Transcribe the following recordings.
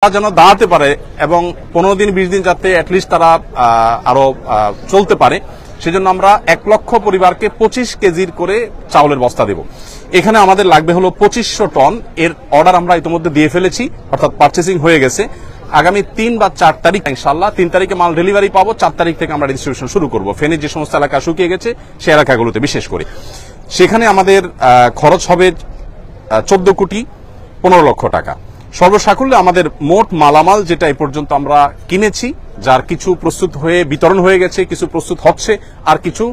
যেন দাঁড়াতে পারে এবং 15 দিন 20 দিন যাতে অ্যাটলিস্ট তারা আরো চলতে পারে সেজন্য আমরা 1 লক্ষ পরিবারকে 25 কেজির করে চাউলের বস্তা দেব। এখানে আমাদের লাগবে হলো 2500 টন। এর অর্ডার আমরা ইতিমধ্যে দিয়ে ফেলেছি, অর্থাৎ পারচেসিং হয়ে গেছে। আগামী 3 বা 4 তারিখ ইনশাআল্লাহ 3 তারিখে মাল ডেলিভারি পাবো, 4 তারিখ থেকে আমরা ডিস্ট্রিবিউশন শুরু করব। ফেনীর যে সমস্ত এলাকা শুকিয়ে গেছে সেই এলাকাগুলোতে বিশেষ করে। সেখানে আমাদের খরচ হবে 14 কোটি 15 লক্ষ টাকা। সর্বসাকুল্যে আমাদের মোট মালামাল যেটা এই পর্যন্ত আমরা কিনেছি, যার কিছু প্রস্তুত হয়ে বিতরণ হয়ে গেছে, কিছু প্রস্তুত হচ্ছে, আর কিছু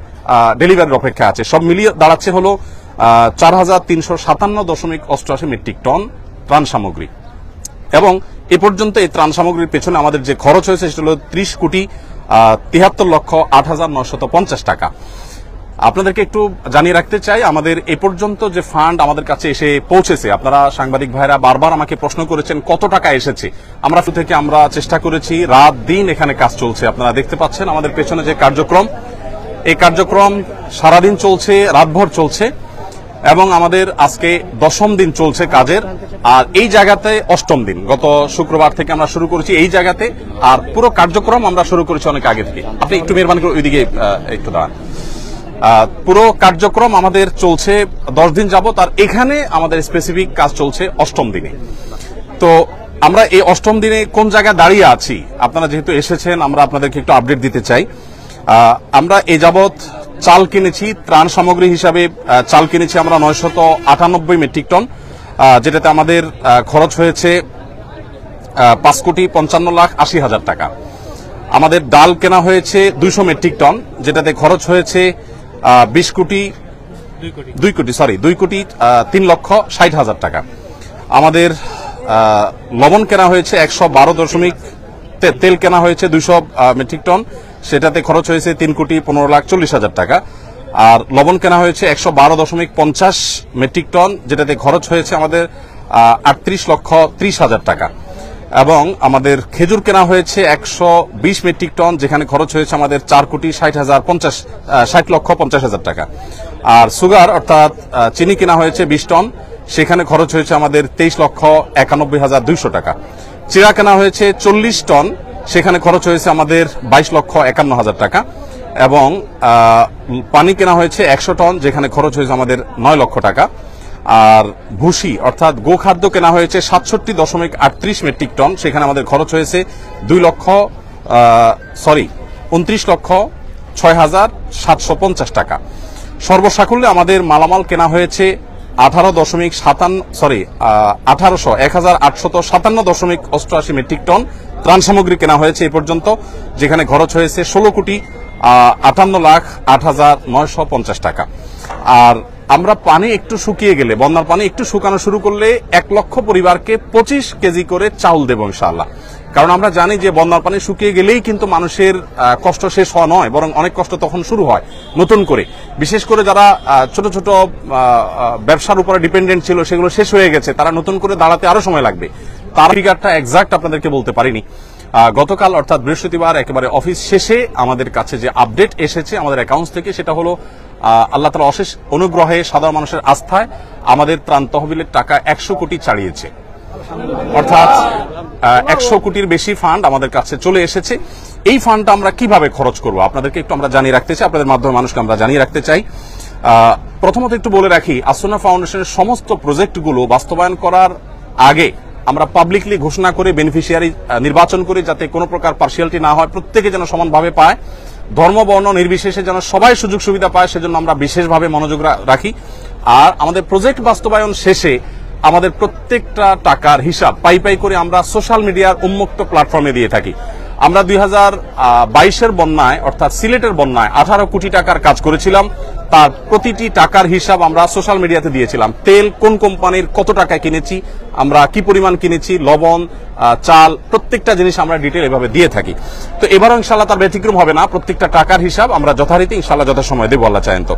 ডেলিভারির অপেক্ষা আছে, সব মিলিয়ে দাঁড়াচ্ছে হলো 4357.88 মেট্রিক টন ত্রাণ সামগ্রী। এবং এ পর্যন্ত এই ত্রাণ সামগ্রীর পেছনে আমাদের যে খরচ হয়েছে সেটা হলো 30 কোটি 73,08,950 টাকা। আপনাদেরকে একটু জানিয়ে রাখতে চাই, আমাদের এ পর্যন্ত যে ফান্ড আমাদের কাছে এসে পৌঁছেছে, আপনারা সাংবাদিক ভাইরা বারবার আমাকে প্রশ্ন করেছেন কত টাকা এসেছে। আমরা থেকে আমরা চেষ্টা করেছি, রাত দিন এখানে কাজ চলছে। আপনারা দেখতে পাচ্ছেন আমাদের পেছনে যে কার্যক্রম, এই কার্যক্রম সারাদিন চলছে, রাতভর চলছে এবং আমাদের আজকে 10ম দিন চলছে কাজের। আর এই জায়গাতে 8ম দিন, গত শুক্রবার থেকে আমরা শুরু করেছি এই জায়গাতে। আর পুরো কার্যক্রম আমরা শুরু করেছি অনেক আগে থেকে। আপনি একটু মেহরবানি করে ওইদিকে একটু দাঁড়ান। পুরো কার্যক্রম আমাদের চলছে 10 দিন যাবত, আর এখানে আমাদের স্পেসিফিক কাজ চলছে 8ম দিনে। তো আমরা এই 8ম দিনে কোন জায়গায় দাঁড়িয়ে আছি, আপনারা যেহেতু এসেছেন আমরা আপনাদেরকে একটু আপডেট দিতে চাই। আমরা এই যাবৎ চাল কিনেছি, ত্রাণ সামগ্রী হিসাবে চাল কিনেছি আমরা 998 মেট্রিক টন, যেটাতে আমাদের খরচ হয়েছে 5,55,80,000 টাকা। আমাদের ডাল কেনা হয়েছে 200 মেট্রিক টন, যেটাতে খরচ হয়েছে 2 কোটি 3,60,000 টাকা। আমাদের লবণ কেনা হয়েছে 112 তেল কেনা হয়েছে 200 মেট্রিক টন, সেটাতে খরচ হয়েছে 3,15,40,000 টাকা। আর লবণ কেনা হয়েছে 112.50 মেট্রিক টন, যেটাতে খরচ হয়েছে আমাদের 38,30,000 টাকা। এবং আমাদের খেজুর কেনা হয়েছে 120 মেট্রিক টন, যেখানে খরচ হয়েছে আমাদের 4,60,50,000 টাকা। আর সুগার অর্থাৎ চিনি কেনা হয়েছে 20 টন, সেখানে খরচ হয়েছে আমাদের 23,91,200 টাকা। চিড়া কেনা হয়েছে 40 টন, সেখানে খরচ হয়েছে আমাদের 22,51,000 টাকা। এবং পানি কেনা হয়েছে 100 টন, যেখানে খরচ হয়েছে আমাদের 9 লক্ষ টাকা। আর ভুসি অর্থাৎ গোখাদ্য কেনা হয়েছে 67.38 মেট্রিক টন, সেখানে আমাদের খরচ হয়েছে 29,06,750 টাকা। সর্বসাকুল্যে আমাদের মালামাল কেনা হয়েছে 1,857 মেট্রিক টন ত্রাণ সামগ্রী কেনা হয়েছে এই পর্যন্ত, যেখানে খরচ হয়েছে 16,58,08,950 টাকা। আর আমরা পানি একটু শুকিয়ে গেলে, বন্যার পানি একটু শুকানো শুরু করলে 1 লক্ষ পরিবারকে 25 কেজি করে চাউল দেব ইনশাআল্লাহ। কারণ আমরা জানি যে বন্যার পানি শুকিয়ে গেলেই কিন্তু মানুষের কষ্ট শেষ হওয়া নয়, বরং অনেক কষ্ট তখন শুরু হয় নতুন করে। বিশেষ করে যারা ছোট ছোট ব্যবসার উপরে ডিপেন্ডেন্ট ছিল, সেগুলো শেষ হয়ে গেছে, তারা নতুন করে দাঁড়াতে আরো সময় লাগবে। তার ফিগারটা এক্সাক্ট আপনাদেরকে বলতে পারিনি। গতকাল অর্থাৎ বৃহস্পতিবার একেবারে অফিস শেষে আমাদের কাছে যে আপডেট এসেছে আমাদের অ্যাকাউন্টস থেকে, সেটা হলো আল্লাহ তাআলার অশেষ অনুগ্রহে, সাধারণ মানুষের আস্থায় আমাদের ত্রাণ তহবিলের টাকা 100 কোটি ছাড়িয়েছে। অর্থাৎ 100 কোটির বেশি ফান্ড আমাদের কাছে চলে এসেছে। এই ফান্ডটা আমরা কিভাবে খরচ করব আপনাদেরকে একটু আমরা জানিয়ে রাখতে চাই, আপনাদের মাধ্যমে মানুষকে আমরা জানিয়ে রাখতে চাই। প্রথমত একটু বলে রাখি, আসুন্নাহ ফাউন্ডেশনের সমস্ত প্রজেক্টগুলো বাস্তবায়ন করার আগে আমরা পাবলিকলি ঘোষণা করে বেনিফিশিয়ারি নির্বাচন করি, যাতে কোনো প্রকার পার্সিয়ালিটি না হয়, প্রত্যেকে যেন সমানভাবে পায়, ধর্ম বর্ণ নির্বিশেষে যেন সবাই সুযোগ সুবিধা পায়, সেজন্য আমরা বিশেষভাবে মনোযোগ রাখি। আর আমাদের প্রজেক্ট বাস্তবায়ন শেষে আমাদের প্রত্যেকটা টাকার হিসাব পাই পাই করে আমরা সোশ্যাল মিডিয়ার উন্মুক্ত প্ল্যাটফর্মে দিয়ে থাকি। আমরা 2022-এর বন্যায় অর্থাৎ সিলেটের বন্যায় 18 কোটি টাকার কাজ করেছিলাম, তার প্রতিটি টাকার হিসাব আমরা সোশ্যাল মিডিয়াতে দিয়েছিলাম। তেল কোন কোম্পানির কত টাকায় কিনেছি, আমরা কি পরিমাণ কিনেছি, লবণ, চাল, প্রত্যেকটা জিনিস আমরা ডিটেল এভাবে দিয়ে থাকি। তো এবারও ইনশাআল্লাহ তার ব্যতিক্রম হবে না, প্রত্যেকটা টাকার হিসাব আমরা যথারীতি ইনশাআল্লাহ যথাসময়ে দেব আল্লাহ চাহেন তো।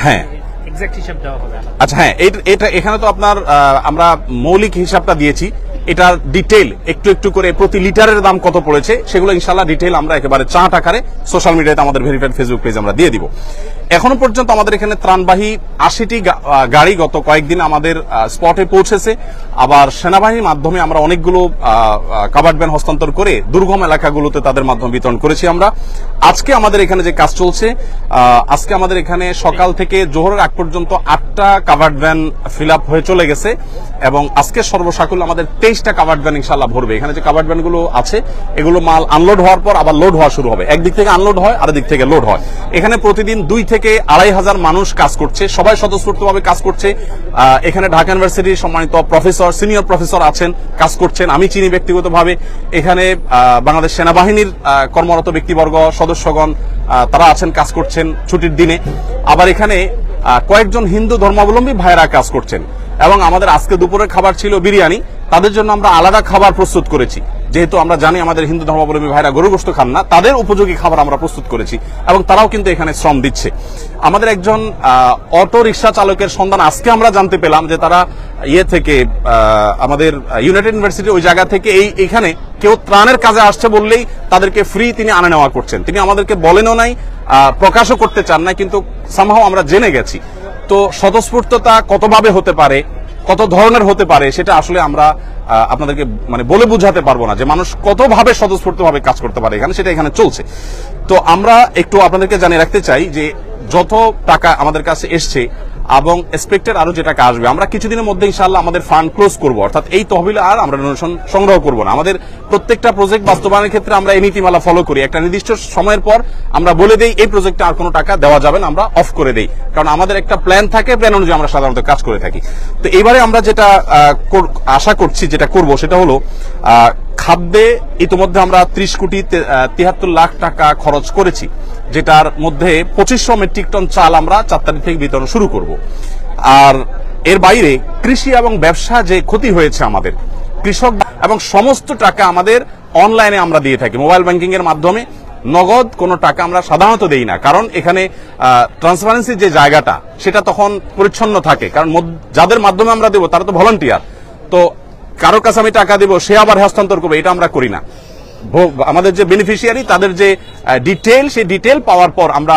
হ্যাঁ, আচ্ছা, হ্যাঁ, এটা এখানে তো আপনার আমরা মৌলিক হিসাবটা দিয়েছি, এটার ডিটেইল একটু একটু করে প্রতি লিটারের দাম কত পড়েছে সেগুলো ইনশাআল্লাহ ডিটেইল আমরা একেবারে চার্ট আকারে সোশ্যাল মিডিয়াতে আমাদের ভেরিফাইড ফেসবুক পেজ আমরা দিয়ে দিব। এখনো পর্যন্ত আমাদের এখানে ত্রাণবাহী 80টি গাড়ি গত কয়েকদিন আমাদের স্পটে পৌঁছেছে। আবার সেনাবাহিনীর মাধ্যমে আমরা অনেকগুলো কাভার্ড ভ্যান হস্তান্তর করে দুর্গম এলাকাগুলোতে তাদের মাধ্যমে বিতরণ করেছি আমরা। আজকে আমাদের এখানে যে কাজ চলছে, আজকে আমাদের এখানে সকাল থেকে জোহরের আগ পর্যন্ত 8টা কাভার্ড ভ্যান ফিল আপ হয়ে চলে গেছে এবং আজকে সর্বসাকুল্য আমাদের 23টা কাভার্ড ভ্যান ইনশাআল্লাহ ভরবে। এখানে যে কাভার্ড ভ্যানগুলো আছে এগুলো মাল আনলোড হওয়ার পর আবার লোড হওয়া শুরু হবে। একদিক থেকে আনলোড হয় আর দিক থেকে লোড হয়। এখানে প্রতিদিন 2 থেকে 2,500 মানুষ কাজ করছে, সবাই স্বতঃস্ফূর্তভাবে কাজ করছে। এখানে ঢাকা ইউনিভার্সিটির সম্মানিত প্রফেসর, সিনিয়র প্রফেসর আছেন, কাজ করছেন, আমি চিনি ব্যক্তিগতভাবে। এখানে বাংলাদেশ সেনাবাহিনীর কর্মরত ব্যক্তিবর্গ, সদস্যগণ তারা আছেন, কাজ করছেন ছুটির দিনে। আবার এখানে কয়েকজন হিন্দু ধর্মাবলম্বী ভাইয়েরা কাজ করছেন এবং আমাদের আজকে দুপুরের খাবার ছিল বিরিয়ানি। তাদের জন্য আমরা আলাদা খাবার প্রস্তুত করেছি, যেহেতু আমরা জানি আমাদের হিন্দু ধর্মাবলম্বী ভাইরা গরু গোশত খান না, তাদের উপযোগী খাবার আমরা প্রস্তুত করেছি এবং তারাও কিন্তু এখানে শ্রম দিচ্ছে। আমাদের একজন অটো রিক্সা চালকের সন্ধান আজকে আমরা জানতে পেলাম যে তারা থেকে আমাদের ইউনাইটেড ইউনিভার্সিটি ওই জায়গা থেকে এইখানে কেউ ত্রাণের কাজে আসছে বললেই তাদেরকে ফ্রি তিনি আনা নেওয়া করছেন। তিনি আমাদেরকে বলেনও নাই, প্রকাশও করতে চান না, কিন্তু সামহাও আমরা জেনে গেছি। তো স্বতঃস্ফূর্ততা কতভাবে হতে পারে, কত ধরনের হতে পারে, সেটা আসলে আমরা আপনাদেরকে মানে বলে বুঝাতে পারবো না যে মানুষ কতভাবে স্বতঃস্ফূর্তভাবে কাজ করতে পারে এখানে, সেটা এখানে চলছে। তো আমরা একটু আপনাদেরকে জানিয়ে রাখতে চাই যে যত টাকা আমাদের কাছে এসছে এবং এক্সপেক্টেড আরো যে টাকা আসবে, আমরা কিছুদিনের মধ্যে ইনশাআল্লাহ আমাদের ফান্ড ক্লোজ করব, অর্থাৎ এই তহবিলে আর আমরা ডোনেশন সংগ্রহ করব না। আমাদের প্রত্যেকটা প্রজেক্ট বাস্তবায়নের ক্ষেত্রে আমরা এই নীতিমালা ফলো করি। একটা নির্দিষ্ট সময়ের পর আমরা বলে দেই এই প্রজেক্টে আর কোনো টাকা দেওয়া যাবে না, আমরা অফ করে দেই, কারণ আমাদের একটা প্ল্যান থাকে, প্ল্যান অনুযায়ী আমরা সাধারণত কাজ করে থাকি। তো এবারে আমরা যেটা আশা করছি, যেটা করব, সেটা হলো খাদ্যে ইতিমধ্যে আমরা 30 কোটি 73 লাখ টাকা খরচ করেছি, যেটার মধ্যে 2500 মেট্রিক টন চাল আমরা 4 তারিখ থেকে বিতরণ শুরু করব। আর এর বাইরে কৃষি এবং ব্যবসা যে ক্ষতি হয়েছে আমাদের কৃষক এবং সমস্ত টাকা আমাদের অনলাইনে আমরা দিয়ে থাকি, মোবাইল ব্যাংকিং এর মাধ্যমে। নগদ কোনো টাকা আমরা সাধারণত দেই না, কারণ এখানে ট্রান্সপারেন্সির যে জায়গাটা সেটা তখন পরিচ্ছন্ন থাকে, কারণ যাদের মাধ্যমে আমরা দেবো তারা তো ভলান্টিয়ার। তো কারোর কাছে আমি টাকা দিব, সে আবার হস্তান্তর করবে, এটা আমরা করি না। আমাদের যে বেনিফিশিয়ারি তাদের যে ডিটেল, সেই ডিটেল পাওয়ার পর আমরা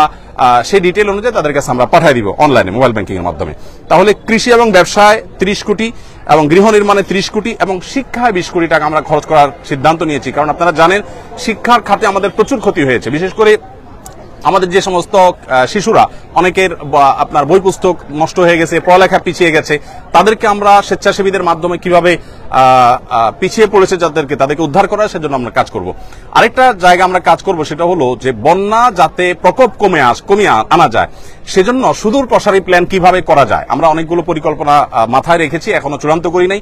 সেই ডিটেল অনুযায়ী তাদের কাছে আমরা পাঠিয়ে দিব অনলাইনে মোবাইল ব্যাংকিং এর মাধ্যমে। তাহলে কৃষি এবং ব্যবসায় 30 কোটি এবং গৃহ নির্মাণে 30 কোটি এবং শিক্ষায় 20 কোটি টাকা আমরা খরচ করার সিদ্ধান্ত নিয়েছি। কারণ আপনারা জানেন শিক্ষার খাতে আমাদের প্রচুর ক্ষতি হয়েছে, বিশেষ করে আমাদের যে সমস্ত শিশুরা, অনেকের আপনার বই পুস্তক নষ্ট হয়ে গেছে, পড়ালেখা পিছিয়ে গেছে, তাদেরকে আমরা স্বেচ্ছাসেবীদের মাধ্যমে কিভাবে পিছিয়ে পড়েছে তাদেরকে উদ্ধার করার, সেজন্য আমরা কাজ করব। আরেকটা জায়গা আমরা কাজ করব, সেটা হলো যে বন্যা যাতে প্রকোপ কমিয়ে আনা যায়, সেজন্য সুদূর প্রসারী প্ল্যান কিভাবে করা যায়, আমরা অনেকগুলো পরিকল্পনা মাথায় রেখেছি, এখনো চূড়ান্ত করি নাই।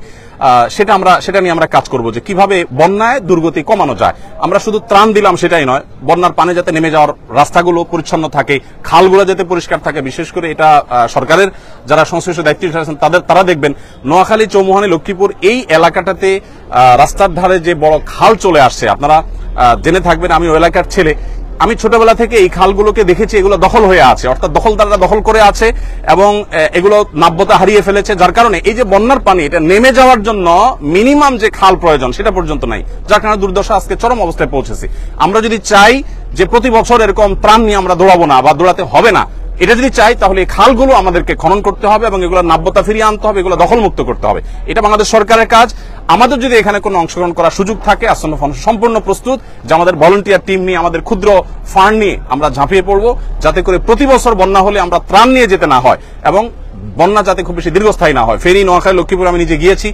সেটা নিয়ে আমরা কাজ করব যে কিভাবে বন্যায় দুর্গতি কমানো যায়। আমরা শুধু ত্রাণ দিলাম সেটাই নয়, বন্যার পানি যাতে নেমে যাওয়ার রাস্তাগুলো পরিচ্ছন্ন থাকে, খালগুলো যাতে পরিষ্কার থাকে। বিশেষ করে এটা সরকারের যারা সংশ্লিষ্ট দায়িত্ব আছেন তারা দেখবেন, নোয়াখালী, চৌমুহনী, লক্ষ্মীপুর এই এলাকাটাতে রাস্তার ধারে যে বড় খাল চলে আসছে, আপনারা জেনে থাকবেন, আমি ওই এলাকার ছেলে, আমি ছোটবেলা থেকে এই খালগুলোকে দেখেছি, এগুলো দখল হয়ে আছে, অর্থাৎ দখলদাররা দখল করে আছে এবং এগুলো নাব্যতা হারিয়ে ফেলেছে, যার কারণে এই যে বন্যার পানি এটা নেমে যাওয়ার জন্য মিনিমাম যে খাল প্রয়োজন সেটা পর্যন্ত নাই, যার কারণে দুর্দশা আজকে চরম অবস্থায় পৌঁছেছে। আমরা যদি চাই যে প্রতি বছর এরকম ত্রাণ নিয়ে আমরা দৌড়াবো না বা দৌড়াতে হবে না, এটা যদি চাই তাহলে এই খালগুলো আমাদেরকে খনন করতে হবে এবং এগুলো নাব্যতা ফিরিয়ে আনতে হবে, এগুলো দখলমুক্ত করতে হবে। এটা বাংলাদেশ সরকারের কাজ। আমাদের যদি এখানে কোনো অংশগ্রহণ করার সুযোগ থাকে, আসন্ন ফাউন্ডেশন সম্পূর্ণ প্রস্তুত যে আমাদের ভলান্টিয়ার টিম নিয়ে, আমাদের ক্ষুদ্র ফান্ড নিয়ে আমরা ঝাঁপিয়ে পড়বো, যাতে করে প্রতি বছর বন্যা হলে আমরা ত্রাণ নিয়ে যেতে না হয় এবং বন্যা যাতে খুব বেশি দীর্ঘস্থায়ী না হয়। ফেনী, নোয়াখালী, লক্ষ্মীপুর আমি নিজে গিয়েছি,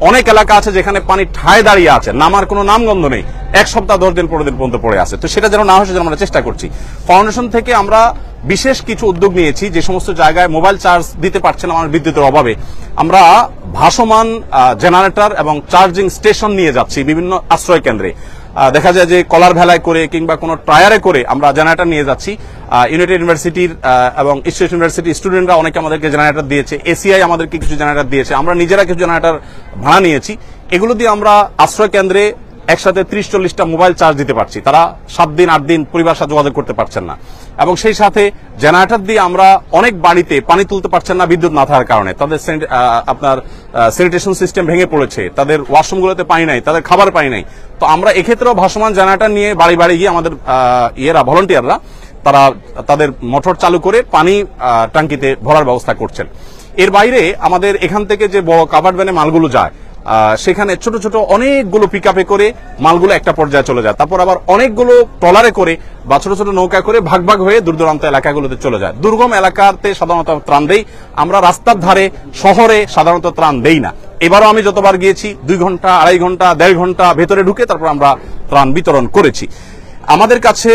অনেক এলাকা আছে যেখানে পানি ঠায় দাঁড়িয়ে আছে, নামার কোনো নামগন্ধ নেই, 1 সপ্তাহ 10 দিন 15 দিন পর্যন্ত পড়ে আছে। তো সেটা যেন না হয় সেজন্য আমরা চেষ্টা করছি। ফাউন্ডেশন থেকে আমরা বিশেষ কিছু উদ্যোগ নিয়েছি, যে সমস্ত জায়গায় মোবাইল চার্জ দিতে পারছে না আমার বিদ্যুতের অভাবে, আমরা ভাসমান জেনারেটর এবং চার্জিং স্টেশন নিয়ে যাচ্ছি বিভিন্ন আশ্রয় কেন্দ্রে। দেখা যায় যে কলার ভেলায় করে কিংবা কোনো টায়ারে করে আমরা জেনারেটর নিয়ে যাচ্ছি। ইউনাইটেড ইউনিভার্সিটির এবং ইস্ট ইউনিভার্সিটি স্টুডেন্টরা অনেকে আমাদেরকে জেনারেটর দিয়েছে, এসিআই আমাদেরকে কিছু জেনারেটর দিয়েছে, আমরা নিজেরা কিছু জেনারেটর ভাড়া নিয়েছি। এগুলো দিয়ে আমরা আশ্রয় কেন্দ্রে একসাথে 30-40টা মোবাইল চার্জ দিতে পারছি। তারা 7 দিন 8 দিন পরিবারের সাথে যোগাযোগ করতে পারছেন না, এবং সেই সাথে জেনারেটর দিয়ে আমরা অনেক বাড়িতে পানি তুলতে পারছেন না বিদ্যুৎ না থাকার কারণে। তাদের আপনার স্যানিটেশন সিস্টেম ভেঙে পড়েছে, তাদের ওয়াশরুমগুলোতে পানি নাই, তাদের খাবার পানি নাই। তো আমরা এক্ষেত্রেও ভাসমান জেনারেটর নিয়ে বাড়ি বাড়ি গিয়ে আমাদের ভলান্টিয়াররা তারা তাদের মোটর চালু করে পানি ট্যাঙ্কিতে ভরার ব্যবস্থা করছেন। এর বাইরে আমাদের এখান থেকে যে বড় কাভার্ড ভ্যানে মালগুলো যায়, সেখানে ছোট ছোট অনেকগুলো পিকআপে করে মালগুলো একটা পর্যায়ে চলে যায়, তারপর আবার অনেকগুলো ট্রলারে করে বা ছোট ছোট নৌকা করে ভাগ ভাগ হয়ে দূর দূরান্ত এলাকাগুলোতে চলে যায়। দুর্গম এলাকাতে সাধারণত ত্রাণ দেই আমরা, রাস্তার ধারে শহরে সাধারণত ত্রাণ দেই না। এবারও আমি যতবার গিয়েছি 2 ঘন্টা 2.5 ঘন্টা 1.5 ঘন্টা ভেতরে ঢুকে তারপর আমরা ত্রাণ বিতরণ করেছি। আমাদের কাছে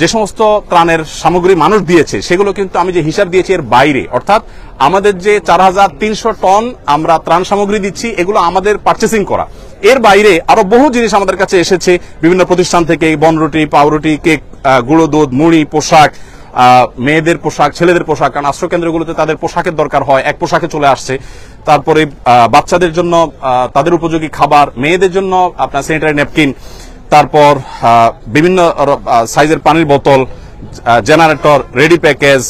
যে সমস্ত ত্রাণের সামগ্রী মানুষ দিয়েছে সেগুলো কিন্তু আমি যে হিসাব দিয়েছি এর বাইরে, অর্থাৎ আমাদের যে 4300 টন আমরা ত্রাণ সামগ্রী দিচ্ছি এগুলো আমাদের পারচেসিং করা। এর বাইরে আরো বহু জিনিস আমাদের কাছে এসেছে বিভিন্ন প্রতিষ্ঠান থেকে, বনরুটি, পাউরুটি, কেক, গুঁড়ো দুধ, মুড়ি, পোশাক, মেয়েদের পোশাক, ছেলেদের পোশাক, কারণ আশ্রয় কেন্দ্রগুলোতে তাদের পোশাকের দরকার হয়, এক পোশাকে চলে আসছে। তারপরে বাচ্চাদের জন্য তাদের উপযোগী খাবার, মেয়েদের জন্য আপনার স্যানিটারি ন্যাপকিন, তারপর বিভিন্ন সাইজের পানির বোতল, জেনারেটর, রেডি প্যাকেজ,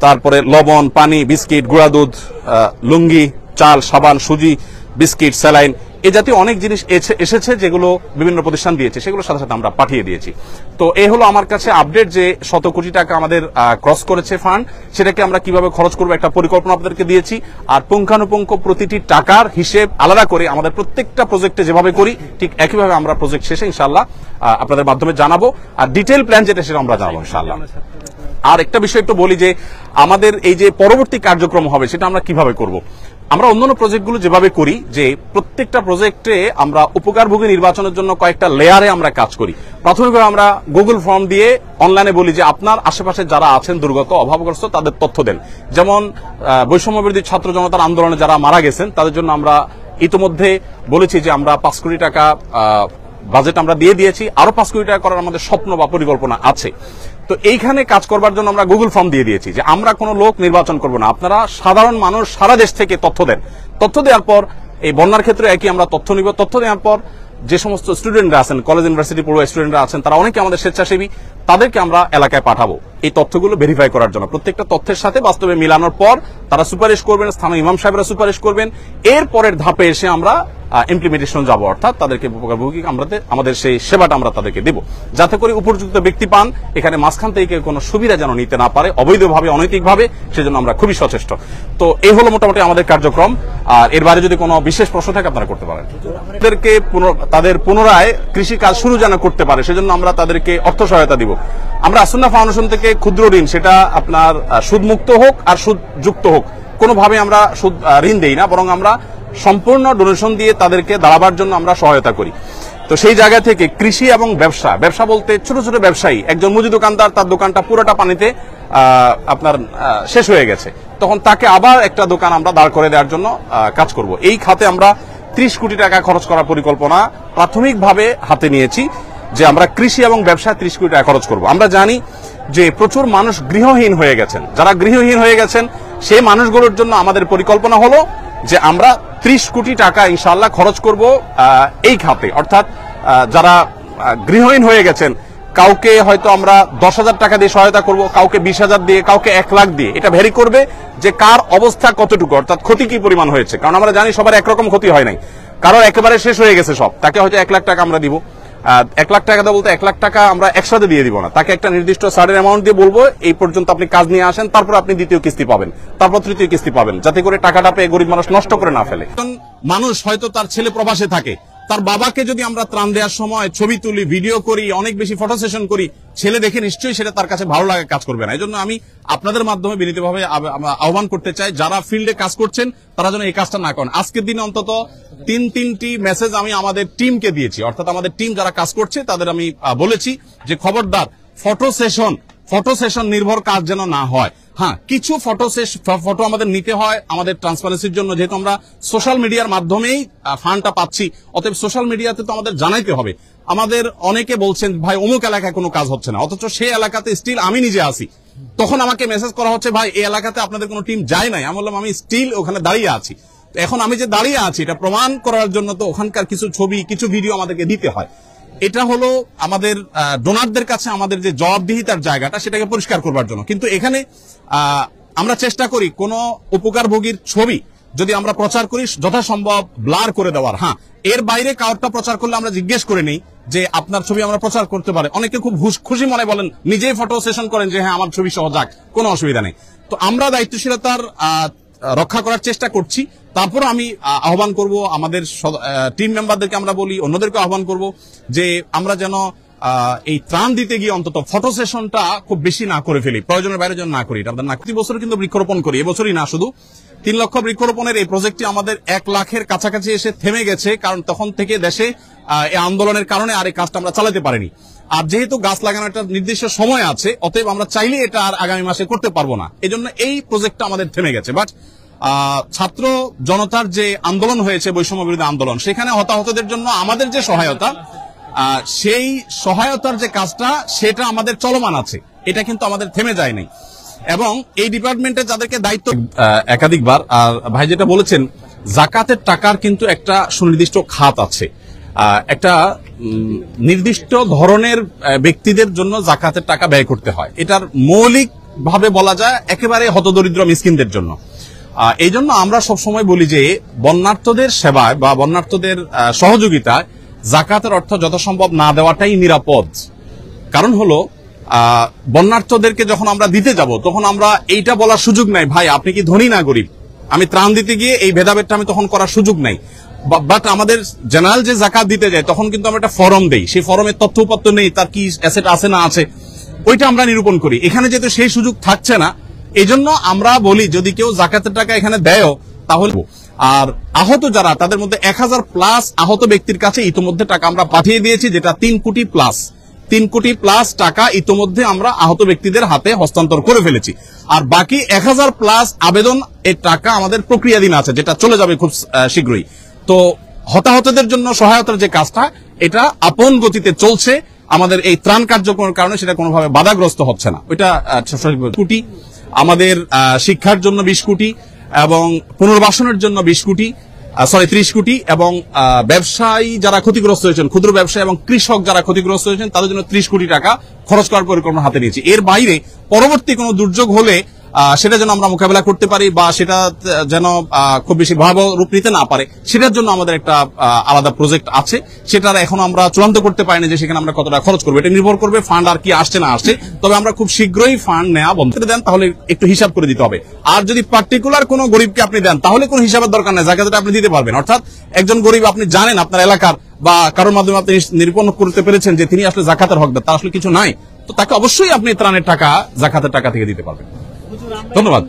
তারপরে লবণ, পানি, বিস্কিট, গুঁড়া দুধ, লুঙ্গি, চাল, সাবান, সুজি, বিস্কিট, স্যালাইন, এ জাতীয় অনেক জিনিস এসেছে যেগুলো বিভিন্ন প্রতিষ্ঠান দিয়েছে, সেগুলোর সাথে সাথে আমরা পাঠিয়ে দিয়েছি। তো এই হলো আমার কাছে আপডেট যে 100 কোটি টাকা আমাদের ক্রস করেছে ফান্ড, সেটাকে আমরা কিভাবে খরচ করবো একটা পরিকল্পনা আপনাদেরকে দিয়েছি। আর পুঙ্খানুপুঙ্খ প্রতিটি টাকার হিসেব আলাদা করে আমাদের প্রত্যেকটা প্রজেক্টে যেভাবে করি ঠিক একইভাবে আমরা প্রজেক্ট শেষে ইনশাআল্লাহ আপনাদের মাধ্যমে জানাবো, আর ডিটেইল প্ল্যান যেটা সেটা আমরা জানাবো ইনশাআল্লাহ। আর একটা বিষয় একটু বলি যে আমাদের এই যে পরবর্তী কার্যক্রম হবে সেটা আমরা কিভাবে করব। আমরা অন্যান্য প্রজেক্টগুলো যেভাবে করি যে প্রত্যেকটা প্রজেক্টে আমরা উপকারভোগী নির্বাচনের জন্য কয়েকটা লেয়ারে আমরা কাজ করি। প্রাথমিকভাবে আমরা গুগল ফর্ম দিয়ে অনলাইনে বলি যে আপনার আশেপাশে যারা আছেন দুর্গত, অভাবগ্রস্ত, তাদের তথ্য দেন। যেমন বৈষম্যবিরোধী ছাত্র জনতার আন্দোলনে যারা মারা গেছেন তাদের জন্য আমরা ইতিমধ্যে বলেছি যে আমরা 5 কোটি টাকা বাজেট আমরা দিয়ে দিয়েছি, আরো 5 কোটি টাকা করার আমাদের স্বপ্ন বা পরিকল্পনা আছে। তো এইখানে কাজ করবার জন্য আমরা গুগল ফর্ম দিয়ে দিয়েছি যে আমরা কোনো লোক নির্বাচন করব না, আপনারা সাধারণ মানুষ সারা দেশ থেকে তথ্য দেন। তথ্য দেওয়ার পর এই বন্যার ক্ষেত্রে একই আমরা তথ্য নিব। তথ্য দেওয়ার পর যে সমস্ত স্টুডেন্টরা আছেন, কলেজ ইউনিভার্সিটি পড়ুয়া স্টুডেন্টরা আছেন, তারা অনেকে আমাদের স্বেচ্ছাসেবী, তাদেরকে আমরা এলাকায় পাঠাবো এই তথ্যগুলো ভেরিফাই করার জন্য। প্রত্যেকটা তথ্যের সাথে বাস্তবে মিলানোর পর তারা সুপারিশ করবেন, স্থানীয় ইমাম সাহেবরা সুপারিশ করবেন। এর পরের ধাপে এসে আমরা ইমপ্লিমেন্টেশন যাব, অর্থাৎ তাদেরকে উপকারভোগী আমাদের সেই সেবাটা আমরা তাদেরকে দেব, যাতে করে উপযুক্ত ব্যক্তি পান। এখানে মাঝখান থেকে কোনো সুবিধা যেন নিতে না পারে অবৈধভাবে, অনৈতিকভাবে, সেজন্য আমরা খুবই সচেষ্ট। তো এই হলো মোটামুটি আমাদের কার্যক্রম। আর এর বাইরে যদি কোনো বিশেষ প্রশ্ন থাকে আপনারা করতে পারেন। তাদের পুনরায় কৃষি কাজ শুরু যেন করতে পারে সেজন্য আমরা তাদেরকে অর্থ সহায়তা দিব। আমরা আসুন্নাহ ফাউন্ডেশন থেকে ক্ষুদ্র ঋণ, সেটা আপনার সুদমুক্ত হোক আর সুদযুক্ত হোক, কোনোভাবে আমরা সুদ ঋণ দেই না, বরং আমরা সম্পূর্ণ ডোনেশন দিয়ে তাদেরকে দাঁড়াবার জন্য আমরা সহায়তা করি। তো সেই জায়গা থেকে কৃষি এবং ব্যবসা বলতে ছোট ছোট ব্যবসায়ী, একজন মুদি দোকানদার, তার দোকানটা পুরোটা পানিতে আপনার শেষ হয়ে গেছে, তখন তাকে আবার একটা দোকান আমরা দাঁড় করে দেওয়ার জন্য কাজ করব। এই খাতে আমরা 30 কোটি টাকা খরচ করার পরিকল্পনা প্রাথমিকভাবে হাতে নিয়েছি, যে আমরা কৃষি এবং ব্যবসায় 30 কোটি টাকা খরচ করব। আমরা জানি যে প্রচুর মানুষ গৃহহীন হয়ে গেছেন, যারা গৃহহীন হয়ে গেছেন সেই মানুষগুলোর জন্য আমাদের পরিকল্পনা হলো যে আমরা 30 কোটি টাকা ইনশাআল্লাহ খরচ করব এই খাতে। অর্থাৎ যারা গৃহহীন হয়ে গেছেন, কাউকে হয়তো আমরা 10,000 টাকা দিয়ে সহায়তা করব, কাউকে 20,000 দিয়ে, কাউকে 1 লাখ দিয়ে। এটা ভ্যারি করবে যে কার অবস্থা কতটুকু, অর্থাৎ ক্ষতি কি পরিমাণ হয়েছে। কারণ আমরা জানি সবার একরকম ক্ষতি হয় নাই, কারোর একেবারে শেষ হয়ে গেছে সব, তাকে হয়তো 1 লাখ টাকা আমরা দিব। 1 লাখ টাকা বলতে 1 লাখ টাকা আমরা একসাথে দিয়ে দিব না, তাকে একটা নির্দিষ্ট সার্টেন অ্যামাউন্ট দিয়ে বলবো এই পর্যন্ত আপনি কাজ নিয়ে আসেন, তারপর আপনি দ্বিতীয় কিস্তি পাবেন, তারপর তৃতীয় কিস্তি পাবেন, যাতে করে টাকাটা পেয়ে গরিব মানুষ নষ্ট করে না ফেলে। মানুষ হয়তো তার ছেলে প্রবাসে থাকে, তার বাবাকে যদি আমরা ত্রাণ দেওয়ার সময় ছবি তুলি, ভিডিও করি, অনেক বেশি ফটো সেশন করি, ছেলে দেখে নিশ্চয়ই সেটা তার কাছে ভালো লাগে, কাজ করবে না। এই জন্য আমি আপনাদের মাধ্যমে বিনীতভাবে আহ্বান করতে চাই, যারা ফিল্ডে কাজ করছেন তারা যেন এই কাজটা না করেন। আজকের দিনে অন্তত 3টি মেসেজ আমি আমাদের টিমকে দিয়েছি, অর্থাৎ আমাদের টিম যারা কাজ করছে তাদের আমি বলেছি যে খবরদার ফটো সেশন নির্ভর কাজ যেন না হয়। হ্যাঁ, কিছু ফটো আমাদের নিতে হয় আমাদের ট্রান্সপারেন্সির জন্য, যেহেতু আমরা সোশ্যাল মিডিয়ার মাধ্যমেই ফান্ডটা পাচ্ছি, অতএব সোশ্যাল মিডিয়াতে তো আমাদের জানাইতে হবে। আমাদের অনেকে বলছেন ভাই অমুক এলাকায় কোনো কাজ হচ্ছে না, অথচ সেই এলাকাতে স্টিল আমি নিজে আছি, তখন আমাকে মেসেজ করা হচ্ছে ভাই এই এলাকাতে আপনাদের কোনো টিম যায় নাই। আমি বললাম আমি স্টিল ওখানে দাঁড়িয়ে আছি। এখন আমি যে দাঁড়িয়ে আছি এটা প্রমাণ করার জন্য তো ওখানকার কিছু ছবি কিছু ভিডিও আমাদেরকে দিতে হয়। এটা হলো আমাদের ডোনারদের কাছে আমাদের যে জবাবদিহিতার জায়গাটা সেটাকে পরিষ্কার করবার জন্য। কিন্তু এখানে আমরা চেষ্টা করি কোন উপকারভোগীর ছবি যদি আমরা প্রচার করি যথাসম্ভব ব্লার করে দেওয়ার। হ্যাঁ, এর বাইরে কাউরটা প্রচার করলে আমরা জিজ্ঞেস করে নিই যে আপনার ছবি আমরা প্রচার করতে পারে। অনেকে খুব খুশি মনে বলেন, নিজেই ফটো সেশন করেন যে হ্যাঁ আমার ছবি সহ যাক, কোনো অসুবিধা নেই। তো আমরা দায়িত্বশীলতার রক্ষা করার চেষ্টা করছি। তারপর আমি আহ্বান করব আমাদের টিম মেম্বারদেরকে, আমরা বলি অন্যদেরকে আহ্বান করব যে আমরা যেন এই ত্রাণ দিতে গিয়ে অন্তত ফটো সেশনটা খুব বেশি না করে ফেলি, প্রয়োজনের বাইরে যেন না করি। আমাদের না প্রতি বছর কিন্তু বৃক্ষরোপণ করি, এবছরই না শুধু 3 লক্ষ বৃক্ষরোপণের এই প্রজেক্টটি আমাদের 1 লাখের কাছাকাছি এসে থেমে গেছে, কারণ তখন থেকে দেশে এই আন্দোলনের কারণে আর এই কাজটা আমরা চালাতে পারিনি। আর যেহেতু গাছ লাগানোর একটা নির্দিষ্ট সময় আছে, অতএব আমরা চাইলে এটা আর আগামী মাসে করতে পারবো না, এজন্য এই প্রজেক্টটা আমাদের থেমে গেছে। বাট ছাত্র জনতার যে আন্দোলন হয়েছে, বৈষম্য বিরোধী আন্দোলন, সেখানে হতাহতদের জন্য আমাদের যে সহায়তা, সেই সহায়তার যে কাজটা সেটা আমাদের চলমান আছে, এটা কিন্তু আমাদের থেমে যায় নাই। এবং এই ডিপার্টমেন্টে যাদেরকে দায়িত্ব একাধিকবার, আর ভাই যেটা বলেছেন জাকাতের টাকার কিন্তু একটা সুনির্দিষ্ট খাত আছে, একটা নির্দিষ্ট ধরনের ব্যক্তিদের জন্য জাকাতের টাকা ব্যয় করতে হয়। এটার মৌলিক ভাবে বলা যায় একেবারে হতদরিদ্র মিসকিনদের জন্য। এই জন্য আমরা সবসময় বলি যে বন্যার্থদের সেবায় বা বন্যার্থদের সহযোগিতায় জাকাতের অর্থ যথাসম্ভব না দেওয়াটাই নিরাপদ। কারণ হলো বন্যার্থদেরকে যখন আমরা দিতে যাব তখন আমরা এইটা বলার সুযোগ নাই ভাই আপনি কি ধনী না গরিব, আমি ত্রাণ দিতে গিয়ে এই ভেদাভেদটা আমি তখন করার সুযোগ নাই। বাট আমাদের জেনারেল যে জাকাত দিতে যায় তখন কিন্তু আমরা একটা ফরম দেই, সেই ফরমের তথ্য উপাত্ত নেই, তার কি অ্যাসেট আছে না আছে ওইটা আমরা নিরূপণ করি। এখানে যেহেতু সেই সুযোগ থাকছে না, এই জন্য আমরা বলি যদি কেউ জাকাতের টাকা এখানে দেয় তাহলে। আর আহত যারা, তাদের মধ্যে 1000+ আহত ব্যক্তির কাছে ইতিমধ্যে টাকা আমরা পাঠিয়ে দিয়েছি, যেটা 3 কোটি প্লাস টাকা ইতিমধ্যে আমরা আহত ব্যক্তিদের হাতে হস্তান্তর করে ফেলেছি। আর বাকি 1000+ আবেদন এই টাকা আমাদের প্রক্রিয়াধীন আছে, যেটা চলে যাবে খুব শীঘ্রই। তো হতাহতদের জন্য সহায়তার যে কাজটা, এটা আপন গতিতে চলছে। আমাদের এই ত্রাণ কার্যক্রমের কারণে সেটা কোনোভাবে বাধাগ্রস্ত হচ্ছে না। ওইটা 20 কোটি, আমাদের শিক্ষার জন্য 20 কোটি, এবং পুনর্বাসনের জন্য 30 কোটি, এবং ব্যবসায়ী যারা ক্ষতিগ্রস্ত হয়েছেন, ক্ষুদ্র ব্যবসায়ী এবং কৃষক যারা ক্ষতিগ্রস্ত হয়েছেন তাদের জন্য 30 কোটি টাকা খরচ করার পরিকল্পনা হাতে নিয়েছি। এর বাইরে পরবর্তী কোনো দুর্যোগ হলে সেটা যেন আমরা মোকাবেলা করতে পারি বা সেটা যেন খুব বেশি ভয়াবহ রূপ নিতে না পারে, সেটার জন্য আমাদের একটা আলাদা প্রজেক্ট আছে। সেটার এখন আমরা চূড়ান্ত করতে পারিনি যে সেখানে আমরা কতটা খরচ করবো, এটা নির্ভর করবে ফান্ড আর কি আসছে না আসছে। তবে আমরা খুব শীঘ্রই ফান্ড নেওয়া বন্ধ করে দেন, তাহলে একটু হিসাব করে দিতে হবে। আর যদি পার্টিকুলার কোনো গরিবকে আপনি দেন তাহলে কোনো হিসাবের দরকার নেই, জাকাতটা আপনি দিতে পারবেন। অর্থাৎ একজন গরিব আপনি জানেন আপনার এলাকার বা কারোর মাধ্যমে আপনি নিরূপণ করতে পেরেছেন যে তিনি আসলে জাকাতের হকদার, তার আসলে কিছু নাই, তো তাকে অবশ্যই আপনি ত্রাণের টাকা জাকাতের টাকা থেকে দিতে পারবেন। ধন্যবাদ।